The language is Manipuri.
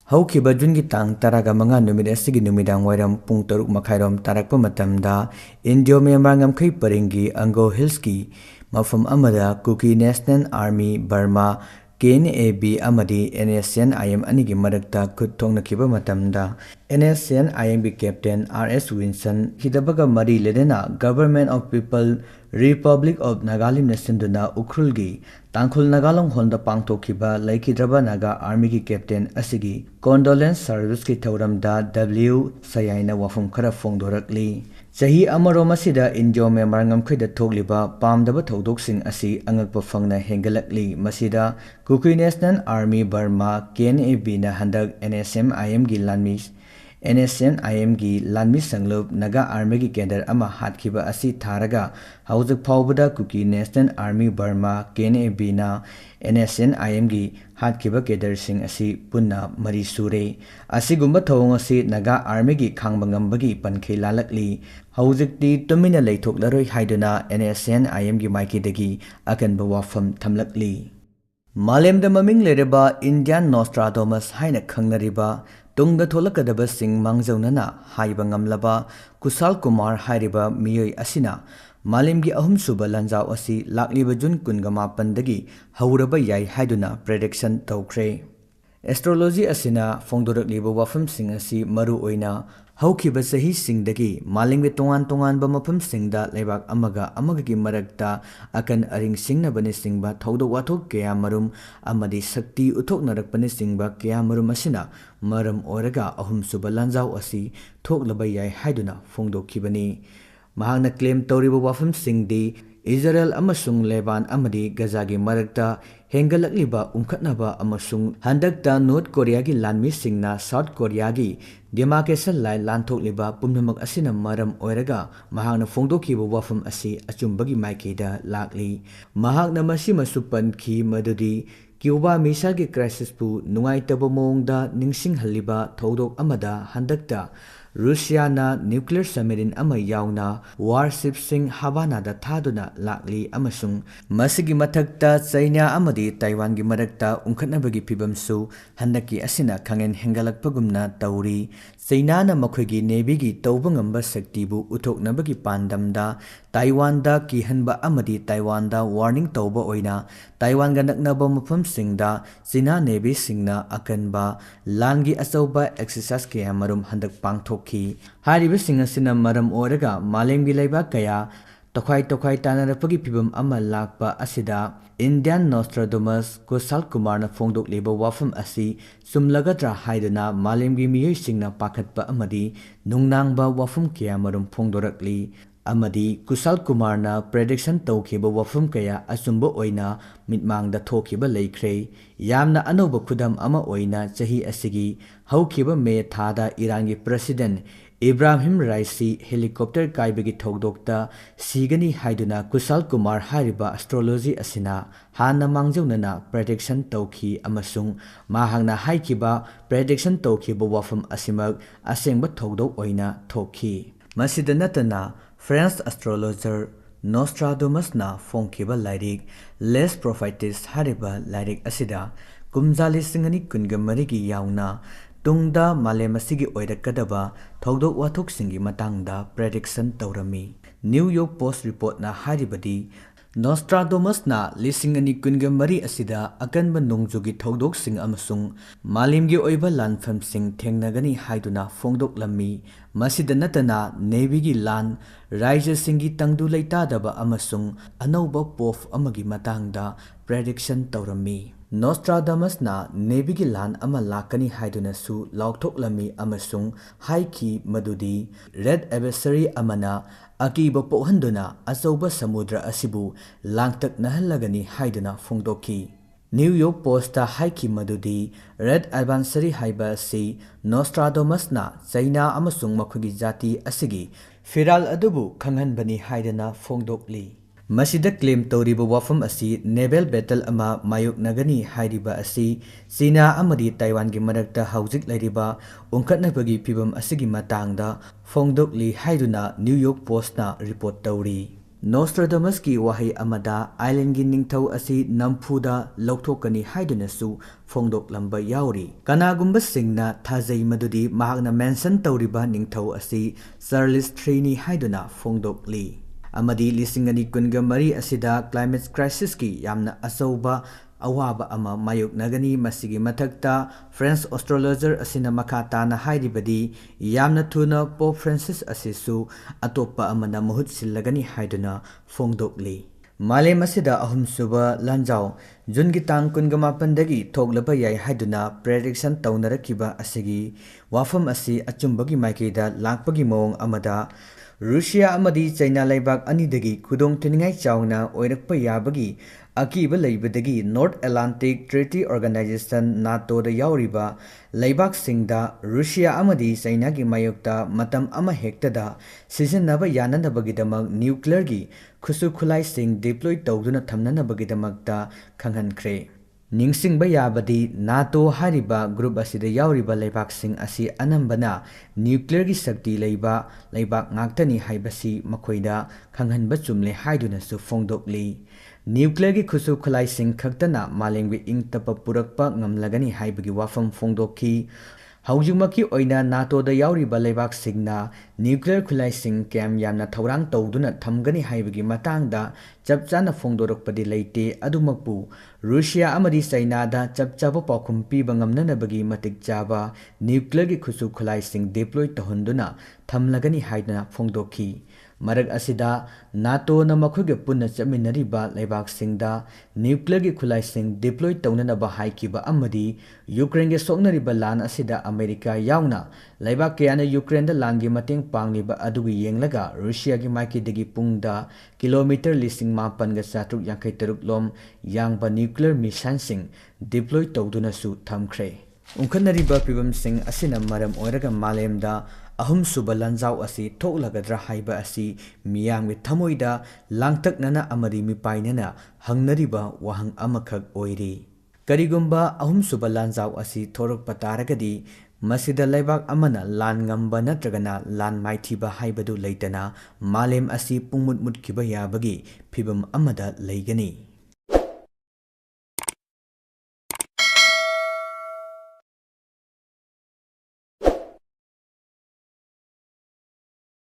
ꯍꯧꯈꯤꯕ ꯖꯨꯟꯒꯤ ꯇꯥꯡ 15 ꯅꯨꯃꯤꯠ ꯑꯁꯤꯒꯤ ꯅꯨꯃꯤꯗꯥꯡ ꯋꯥꯏꯔꯝ ꯄꯨꯡ 6 ꯃꯈꯥꯏꯔꯣꯝ ꯇꯥꯔꯛꯄ ꯃꯇꯝꯗ ꯏꯟꯗꯤꯌꯣ ꯃ꯭ꯌꯥꯟꯃꯥꯔ ꯉꯝꯈꯩ ꯄꯔꯤꯡꯒꯤ ꯑꯪꯒꯣ ꯍꯤꯜꯁꯀꯤ ꯃꯐꯝ ꯑꯃꯗ ꯀꯨꯀꯤ ꯅꯦꯁꯅꯦꯜ ꯑꯥꯔꯃꯤ ꯕꯔꯃꯥ KNA ꯑꯃꯗꯤ NSCN IM ꯑꯅꯤꯒꯤ ꯃꯔꯛꯇ ꯈꯨꯠ ꯊꯣꯛꯅꯈꯤꯕ ꯃꯇꯝꯗ NSCN IM captain RS Winson ꯍꯤꯗꯕꯒ ꯃꯔꯤ ꯂꯩꯅꯅ government of people republic of ꯅꯥꯒꯥꯂꯦꯟꯗꯅ ꯁꯤꯟꯗꯨꯅ ꯎꯈ꯭ꯔꯨꯜꯒꯤ ꯇꯥꯡꯈꯨꯜ ꯅꯥꯒꯥꯂꯣꯡ ꯍꯣꯜꯗ ꯄꯥꯡꯊꯣꯛꯈꯤꯕ ꯂꯩꯈꯤꯗ꯭ꯔꯕ ꯅꯥꯒꯥ ꯑꯥꯔꯃꯤꯒꯤ ꯀꯦꯞꯇꯦꯟ ꯑꯁꯤꯒꯤ ꯀꯣꯟꯗꯣꯂꯦꯟꯁ ꯁꯔꯚꯤꯁꯀꯤ ꯊꯧꯔꯝꯗ WW3ꯅ ꯋꯥꯐꯝ ꯈꯔ ꯐꯣꯡꯗꯣꯔꯛꯂꯤ꯫ ꯆꯍꯤ ꯑꯃꯔꯣꯝ ꯑꯁꯤꯗ ꯏꯟꯗꯤꯌꯣ ꯃ꯭ꯌꯥꯟꯃꯥꯔ ꯉꯝꯈꯩꯗ ꯊꯣꯛꯂꯤꯕ ꯄꯥꯝꯗꯕ ꯊꯧꯗꯣꯛꯁꯤꯡ ꯑꯁꯤ ꯑꯉꯛꯄ ꯐꯪꯅ ꯍꯦꯟꯒꯠꯂꯛꯂꯤ꯫ ꯃꯁꯤꯗ ꯀꯨꯀꯤ ꯅꯦꯁꯅꯦꯜ ꯑꯥꯔꯃꯤ ꯕꯔꯃꯥ KNA ꯅ ꯍꯟꯗꯛ NSCN IMꯒꯤ ꯂꯥꯟꯃꯤ ꯁꯪꯂꯨꯞ ꯅꯥꯒꯥ ꯑꯥꯔꯃꯤꯒꯤ ꯀꯦꯗꯔ ꯑꯃ ꯍꯥꯠꯈꯤꯕ ꯑꯁꯤ ꯊꯥꯔꯒ ꯍꯧꯖꯤꯛ ꯐꯥꯎꯕꯗ ꯀꯨꯀꯤ ꯅꯦꯁꯅꯦꯜ ꯑꯥꯔꯃꯤ ꯕꯔꯃꯥ KNA NSCN IMꯒꯤ ꯍꯥꯠꯈꯤꯕ ꯀꯦꯗꯔꯁꯤꯡ ꯑꯁꯤ ꯄꯨꯟꯅ 4 ꯁꯨꯔꯦ꯫ ꯑꯁꯤꯒꯨꯝꯕ ꯊꯧꯑꯣꯡ ꯑꯁꯤ ꯅꯥꯒꯥ ꯑꯥꯔꯃꯤꯒꯤ ꯈꯥꯡꯕ ꯉꯝꯕꯒꯤ ꯄꯟꯈꯩ ꯂꯥꯜꯂꯛꯂꯤ꯫ ꯍꯧꯖꯤꯛꯇꯤ ꯇꯨꯃꯤꯟꯅ ꯂꯩꯊꯣꯛꯂꯔꯣꯏ ꯍꯥꯏꯗꯨꯅ NSCN IMꯒꯤ ꯃꯥꯏꯀꯩꯗꯒꯤ ꯑꯀꯟꯕ ꯋꯥꯐꯝ ꯊꯝꯂꯛꯂꯤ꯫ ꯃꯥꯂꯦꯝꯗ ꯃꯃꯤꯡ ꯂꯩꯔꯕ ꯏꯟꯗꯤꯌꯥꯟ ꯅꯣꯁꯇ꯭ꯔꯥꯗꯣꯃꯁ ꯍꯥꯏꯅ ꯈꯪꯅꯔꯤꯕ ꯇꯨꯡꯗ ꯊꯣꯛꯂꯛꯀꯗꯕꯁꯤꯡ ꯃꯥꯡꯖꯧꯅꯅ ꯍꯥꯏꯕ ꯉꯝꯂꯕ ꯀꯨꯁꯥꯜ ꯀꯨꯃꯥꯔ ꯍꯥꯏꯔꯤꯕ ꯃꯤꯑꯣꯏ ꯑꯁꯤꯅ ꯃꯥꯂꯦꯝꯒꯤ ꯑꯍꯨꯝꯁꯨꯕ ꯂꯥꯟꯖꯥꯎ ꯑꯁꯤ ꯂꯥꯛꯂꯤꯕ ꯖꯨꯟ 18ꯗꯒꯤ ꯍꯧꯔꯕ ꯌꯥꯏ ꯍꯥꯏꯗꯨꯅ ꯄ꯭ꯔꯦꯗꯤꯛꯁꯟ ꯇꯧꯈ꯭ꯔꯦ꯫ ꯑꯦꯁꯇ꯭ꯔꯣꯂꯣꯖꯤ ꯑꯁꯤꯅ ꯐꯣꯡꯗꯣꯔꯛꯂꯤꯕ ꯋꯥꯐꯝꯁꯤꯡ ꯑꯁꯤ ꯃꯔꯨꯑꯣꯏꯅ ꯍꯧꯈꯤꯕ ꯆꯍꯤꯁꯤꯡꯗꯒꯤ ꯃꯥꯂꯦꯝꯒꯤ ꯇꯣꯉꯥꯟ ꯇꯣꯉꯥꯟꯕ ꯃꯐꯝꯁꯤꯡꯗ ꯂꯩꯕꯥꯛ ꯑꯃꯒ ꯑꯃꯒꯒꯤ ꯃꯔꯛꯇ ꯑꯀꯟ ꯑꯔꯤꯡ ꯁꯤꯡꯅꯕꯅꯆꯤꯡꯕ ꯊꯧꯗꯣꯛ ꯋꯥꯊꯣꯛ ꯀꯌꯥꯃꯔꯨꯝ ꯑꯃꯗꯤ ꯁꯛꯇꯤ ꯎꯠꯊꯣꯛꯅꯔꯛꯄꯅꯆꯤꯡꯕ ꯀꯌꯥꯃꯔꯨꯝ ꯑꯁꯤꯅ ꯃꯔꯝ ꯑꯣꯏꯔꯒ ꯑꯍꯨꯝꯁꯨꯕ ꯂꯥꯟꯖꯥꯎ ꯑꯁꯤ ꯊꯣꯛꯂꯕ ꯌꯥꯏ ꯍꯥꯏꯗꯨꯅ ꯐꯣꯡꯗꯣꯛꯈꯤꯕꯅꯤ꯫ ꯃꯍꯥꯛꯅ ꯀ꯭ꯂꯦꯝ ꯇꯧꯔꯤꯕ ꯋꯥꯐꯝꯁꯤꯡꯗꯤ ꯏꯖꯔꯦꯜ ꯑꯃꯁꯨꯡ ꯂꯦꯕꯥꯟ ꯑꯃꯗꯤ ꯒꯖꯥꯒꯤ ꯃꯔꯛꯇ ꯍꯦꯟꯒꯠꯂꯛꯂꯤꯕ ꯎꯪꯈꯠꯅꯕ ꯑꯃꯁꯨꯡ ꯍꯟꯗꯛꯇ ꯅꯣꯔꯊ ꯀꯣꯔꯤꯌꯥꯒꯤ ꯂꯥꯟꯃꯤꯁꯤꯡꯅ ꯁꯥꯎꯊ ꯀꯣꯔꯤꯌꯥꯒꯤ ꯗꯤꯃꯥꯔꯀꯦꯁꯟ ꯂꯥꯏꯟ ꯂꯥꯟꯊꯣꯛꯂꯤꯕ ꯄꯨꯝꯅꯃꯛ ꯑꯁꯤꯅ ꯃꯔꯝ ꯑꯣꯏꯔꯒ ꯃꯍꯥꯛꯅ ꯐꯣꯡꯗꯣꯛꯈꯤꯕ ꯋꯥꯐꯝ ꯑꯁꯤ ꯑꯆꯨꯝꯕꯒꯤ ꯃꯥꯏꯀꯩꯗ ꯂꯥꯛꯂꯤ꯫ ꯃꯍꯥꯛꯅ ꯃꯁꯤꯃꯁꯨ ꯄꯟꯈꯤ ꯃꯗꯨꯗꯤ ꯀ꯭ꯌꯨꯕꯥ ꯃꯤꯁꯥꯏꯜꯒꯤ ꯀ꯭ꯔꯥꯏꯁꯤꯁꯄꯨ ꯅꯨꯡꯉꯥꯏꯇꯕ ꯃꯑꯣꯡꯗ ꯅꯤꯡꯁꯤꯡꯍꯜꯂꯤꯕ ꯊꯧꯗꯣꯛ ꯑꯃꯗ ꯍꯟꯗꯛꯇ ꯔꯨꯁꯤꯌꯥꯅ ꯅ꯭ꯌꯨꯀ꯭ꯂꯤꯌꯔ ꯁꯕꯃꯦꯔꯤꯟ ꯑꯃ ꯌꯥꯎꯅ ꯋꯥꯔꯁꯤꯞꯁꯤꯡ ꯍꯥꯚꯥꯅꯥꯗ ꯊꯥꯗꯨꯅ ꯂꯥꯛꯂꯤ ꯑꯃꯁꯨꯡ ꯃꯁꯤꯒꯤ ꯃꯊꯛꯇ ꯆꯩꯅꯥ ꯑꯃꯗꯤ ꯇꯥꯏꯋꯥꯟꯒꯤ ꯃꯔꯛꯇ ꯎꯪꯈꯠꯅꯕꯒꯤ ꯐꯤꯚꯝꯁꯨ ꯍꯟꯗꯛꯀꯤ ꯑꯁꯤꯅ ꯈꯪꯍꯦꯟ ꯍꯦꯟꯒꯠꯂꯛꯄꯒꯨꯝꯅ ꯇꯧꯔꯤ꯫ ꯆꯩꯅꯥꯅ ꯃꯈꯣꯏꯒꯤ ꯅꯦꯚꯤꯒꯤ ꯇꯧꯕ ꯉꯝꯕ ꯁꯛꯇꯤꯕꯨ ꯎꯠꯊꯣꯛꯅꯕꯒꯤ ꯄꯥꯟꯗꯝꯗ ꯇꯥꯏꯋꯥꯟꯗ ꯀꯤꯍꯟꯕ ꯑꯃꯗꯤ ꯇꯥꯏꯋꯥꯟꯗ ꯋꯥꯔꯅꯤꯡ ꯇꯧꯕ ꯑꯣꯏꯅ ꯇꯥꯏꯋꯥꯟꯒ ꯅꯛꯅꯕ ꯃꯐꯝꯁꯤꯡꯗ ꯆꯤꯅꯥ ꯅꯦꯚꯤꯁꯤꯡꯅ ꯑꯀꯟꯕ ꯂꯥꯟꯒꯤ ꯑꯆꯧꯕ ꯑꯦꯛꯁꯔꯁꯥꯏꯖ ꯀꯌꯥꯃꯔꯨꯝ ꯍꯟꯗꯛ ꯄꯥꯡꯊꯣꯛꯈꯤ꯫ ꯍꯥꯏꯔꯤꯕꯁꯤꯡ ꯑꯁꯤꯅ ꯃꯔꯝ ꯑꯣꯏꯔꯒ ꯃꯥꯂꯦꯝꯒꯤ ꯂꯩꯕꯥꯛ ꯀꯌꯥ ꯇꯣꯈꯥꯏ ꯇꯥꯅꯔꯛꯄꯒꯤ ꯐꯤꯚꯝ ꯑꯃ ꯂꯥꯛꯄ ꯑꯁꯤꯗ ꯏꯟꯗꯤꯌꯥꯟ ꯅꯣꯁꯇ꯭ꯔꯥꯗꯣꯃꯁ ꯀꯨꯁꯥꯜ ꯀꯨꯃꯥꯔꯅ ꯐꯣꯡꯗꯣꯛꯂꯤꯕ ꯋꯥꯐꯝ ꯑꯁꯤ ꯆꯨꯝꯂꯒꯗ꯭ꯔꯥ ꯍꯥꯏꯗꯨꯅ ꯃꯥꯂꯦꯝꯒꯤ ꯃꯤꯑꯣꯏꯁꯤꯡꯅ ꯄꯥꯈꯠꯄ ꯑꯃꯗꯤ ꯅꯨꯡꯅꯥꯡꯕ ꯋꯥꯐꯝ ꯀꯌꯥꯃꯔꯨꯝ ꯐꯣꯡꯗꯣꯔꯛꯂꯤ ꯑꯃꯗꯤ ꯀꯨꯁꯥꯜ ꯀꯨꯃꯥꯔꯅ ꯄ꯭ꯔꯦꯗꯤꯛꯁꯟ ꯇꯧꯈꯤꯕ ꯋꯥꯐꯝ ꯀꯌꯥ ꯑꯆꯨꯝꯕ ꯑꯣꯏꯅ ꯃꯤꯠꯃꯥꯡꯗ ꯊꯣꯛꯈꯤꯕ ꯂꯩꯈ꯭ꯔꯦ꯫ ꯌꯥꯝꯅ ꯑꯅꯧꯕ ꯈꯨꯗꯝ ꯑꯃ ꯑꯣꯏꯅ ꯆꯍꯤ ꯑꯁꯤꯒꯤ ꯍꯧꯈꯤꯕ ꯃꯦ ꯊꯥꯗ ꯏꯔꯥꯟꯒꯤ ꯄ꯭ꯔꯦꯁꯤꯗꯦꯟꯠ ꯏꯕ꯭ꯔꯥꯍꯤꯝ ꯔꯥꯏꯁꯤ ꯍꯦꯂꯤꯀꯣꯞꯇꯔ ꯀꯥꯏꯕꯒꯤ ꯊꯧꯗꯣꯛꯇ ꯁꯤꯒꯅꯤ ꯍꯥꯏꯗꯨꯅ ꯀꯨꯁꯥꯜ ꯀꯨꯃꯥꯔ ꯍꯥꯏꯔꯤꯕ ꯑꯦꯁꯇ꯭ꯔꯣꯂꯣꯖꯤ ꯑꯁꯤꯅ ꯍꯥꯟꯅ ꯃꯥꯡꯖꯧꯅꯅ ꯄ꯭ꯔꯦꯗꯤꯛꯁꯟ ꯇꯧꯈꯤ ꯑꯃꯁꯨꯡ ꯃꯍꯥꯛꯅ ꯍꯥꯏꯈꯤꯕ ꯄ꯭ꯔꯦꯗꯤꯛꯁꯟ ꯇꯧꯈꯤꯕ ꯋꯥꯐꯝ ꯑꯁꯤꯃꯛ ꯑꯁꯦꯡꯕ ꯊꯧꯗꯣꯛ ꯑꯣꯏꯅ ꯊꯣꯛꯈꯤ꯫ ꯃꯁꯤꯗ ꯅꯠꯇꯅ ꯐ꯭ꯔꯦꯟꯆ ꯑꯦꯁꯇ꯭ꯔꯣꯂꯣꯖꯔ ꯅꯣꯁꯇ꯭ꯔꯥꯗꯣꯃꯁꯅ ꯐꯣꯡꯈꯤꯕ ꯂꯥꯏꯔꯤꯛ ꯂꯦꯁ ꯄ꯭ꯔꯣꯐꯥꯏꯇꯤꯁ ꯍꯥꯏꯔꯤꯕ ꯂꯥꯏꯔꯤꯛ ꯑꯁꯤꯗ ꯀꯨꯝꯖꯥ 2014ꯒꯤ ꯌꯥꯎꯅ ꯇꯨꯡꯗ ꯃꯥꯂꯦꯝ ꯑꯁꯤꯒꯤ ꯑꯣꯏꯔꯛꯀꯗꯕ ꯊꯧꯗꯣꯛ ꯋꯥꯊꯣꯛꯁꯤꯡꯒꯤ ꯃꯇꯥꯡꯗ ꯄ꯭ꯔꯦꯗꯤꯛꯁꯟ ꯇꯧꯔꯝꯃꯤ꯫ ꯅ꯭ꯌꯨ ꯌꯣꯔꯛ ꯄꯣꯁꯠ ꯔꯤꯄꯣꯔꯠꯅ ꯍꯥꯏꯔꯤꯕꯗꯤ ꯅꯣꯁꯇ꯭ꯔꯥꯗꯣꯃꯁꯅ 2024 ꯑꯁꯤꯗ ꯑꯀꯟꯕ ꯅꯣꯡꯖꯨꯒꯤ ꯊꯧꯗꯣꯛꯁꯤꯡ ꯑꯃꯁꯨꯡ ꯃꯥꯂꯦꯝꯒꯤ ꯑꯣꯏꯕ ꯂꯥꯟꯐꯝꯁꯤꯡ ꯊꯦꯡꯅꯒꯅꯤ ꯍꯥꯏꯗꯨꯅ ꯐꯣꯡꯗꯣꯛꯂꯝꯃꯤ꯫ ꯃꯁꯤꯗ ꯅꯠꯇꯅ ꯅꯦꯚꯤꯒꯤ ꯂꯥꯟ, ꯔꯥꯖ꯭ꯌꯁꯤꯡꯒꯤ ꯇꯪꯗꯨ ꯂꯩꯇꯥꯗꯕ ꯑꯃꯁꯨꯡ ꯑꯅꯧꯕ ꯄꯣꯞ ꯑꯃꯒꯤ ꯃꯇꯥꯡꯗ ꯄ꯭ꯔꯦꯗꯤꯛꯁꯟ ꯇꯧꯔꯝꯃꯤ꯫ ꯅꯣꯁꯇ꯭ꯔꯥꯗꯥꯃꯁꯅ ꯅꯦꯚꯤꯒꯤ ꯂꯥꯟ ꯑꯃ ꯂꯥꯛꯀꯅꯤ ꯍꯥꯏꯗꯨꯅꯁꯨ ꯂꯥꯎꯊꯣꯛꯂꯝꯃꯤ ꯑꯃꯁꯨꯡ ꯍꯥꯏꯈꯤ ꯃꯗꯨꯗꯤ ꯔꯦꯗ ꯑꯦꯗꯚꯔꯁꯔꯤ ꯑꯃꯅ ꯑꯀꯤꯕ ꯄꯣꯛꯍꯟꯗꯨꯅ ꯑꯆꯧꯕ ꯁꯃꯨꯗ꯭ꯔ ꯑꯁꯤꯕꯨ ꯂꯥꯡꯇꯛꯅꯍꯜꯂꯒꯅꯤ ꯍꯥꯏꯗꯨꯅ ꯐꯣꯡꯗꯣꯛꯈꯤ꯫ ꯅ꯭ꯌꯨ ꯌꯣꯔꯛ ꯄꯣꯁꯠꯇ ꯍꯥꯏꯈꯤ ꯃꯗꯨꯗꯤ ꯔꯦꯗ ꯑꯦꯗꯚꯥꯟꯁꯔꯤ ꯍꯥꯏꯕ ꯑꯁꯤ ꯅꯣꯁꯇ꯭ꯔꯥꯗꯣꯃꯁꯅ ꯆꯩꯅꯥ ꯑꯃꯁꯨꯡ ꯃꯈꯣꯏꯒꯤ ꯖꯥꯇꯤ ꯑꯁꯤꯒꯤ ꯐꯤꯔꯥꯜ ꯑꯗꯨꯕꯨ ꯈꯪꯍꯟꯕꯅꯤ ꯍꯥꯏꯗꯨꯅ ꯐꯣꯡꯗꯣꯛꯂꯤ꯫ ꯃꯁꯤꯗ ꯀ꯭ꯂꯦꯝ ꯇꯧꯔꯤꯕ ꯋꯥꯐꯝ ꯑꯁꯤ ꯅꯦꯚꯦꯜ ꯕꯦꯇꯜ ꯑꯃ ꯃꯥꯌꯣꯛꯅꯒꯅꯤ ꯍꯥꯏꯔꯤꯕ ꯑꯁꯤ ꯆꯤꯅꯥ ꯑꯃꯗꯤ ꯇꯥꯏꯋꯥꯟꯒꯤ ꯃꯔꯛꯇ ꯍꯧꯖꯤꯛ ꯂꯩꯔꯤꯕ ꯎꯪꯈꯠꯅꯕꯒꯤ ꯐꯤꯚꯝ ꯑꯁꯤꯒꯤ ꯃꯇꯥꯡꯗ ꯐꯣꯡꯗꯣꯛꯂꯤ ꯍꯥꯏꯗꯨꯅ ꯅ꯭ꯌꯨ ꯌꯣꯔꯛ ꯄꯣꯁꯠꯅ ꯔꯤꯄꯣꯔꯠ ꯇꯧꯔꯤ꯫ Nostradamus ki wahai amada island gi ningthau asi nampuda lauthokani haidunassu phongdok lamba yauri. Kanagumba singna thajai madudi mahakna mention tawriba ningthau asi Charles III ni haiduna phongdok li. Amadi lisingani kunga mari asida climate crisis ki yamna asauba awaba ama mayuk nagani masigi mathakta French astrologer asina makata na haidibadi yamna thuna Pope Francis asisu atopa amana muhut silagani haiduna phongdokli. Malem asida ahum suba lanjao jungi tang kungama pandagi thoglaba yai haiduna prediction taunarakiba asigi wafam asi achumbagi maikeda lakpagi mong amada Russia amadi China laibak anidagi kudong tiningai chawna oirakpa yabagi akiba laibadagi North Atlantic Treaty Organization Nato da yauriba laibak singda Russia amadi China gi mayokta matam ama hektada sizinaba yananabagidamag nuclear gi khusu khulai sing deploy tawduna thamnanabagidamagta khanghankre. Ningsingba yabadi Nato hariba group asida yauriba laibak sing asi anambana nuclear gi sakti leiba laibak ngaktani haibasi makhoida khanghanba chumle haiduna su phongdokli. Nuclear gi khusu khulai sing khaktana malengwi ingtapa purakpa ngamlagani haibagi wafam phongdokki. Haujumaki oina Nato da yauriba laibak singna nuclear khulai sing kem yamna thaurang tawduna thamgani haibagi matangda chapchana phongdorokpadi leite adumakpu Russia amadi China da chapchaba paukhum piba ngamnanabagi matik chaba nuclear gi khusu khulai sing deploy tahunduna thamlagani haiduna phongdokki. Marag asida Nato na makhuge punna chaminariba laibak singda nuclear gi khulai sing deploy tawnanaba haikiba amadi Ukraine ge soknariba lan asida America yauna laibak kayana Ukraine da langi mateng pangliba adugi yenglaga Russia gi maikidagi pungda kilometer lising mapan ga chatruk yankai taruk lom yangba nuclear mission sing deploy tawduna su thamkhre. Unkhanariba pibam sing asina maram oiraga malemda ahum suba lanjau asi thoklagadra haiba asi miyang with thamoida langtaknana amari mipainana hangnariba wahang amakhak oiri. Karigumba ahum suba lanjau asi thorok pataragadi masida laibak amana lan ngamba natragana lan maithiba haibadu leitana malem asi pungmut mutkiba yabagi phibam amada leigani.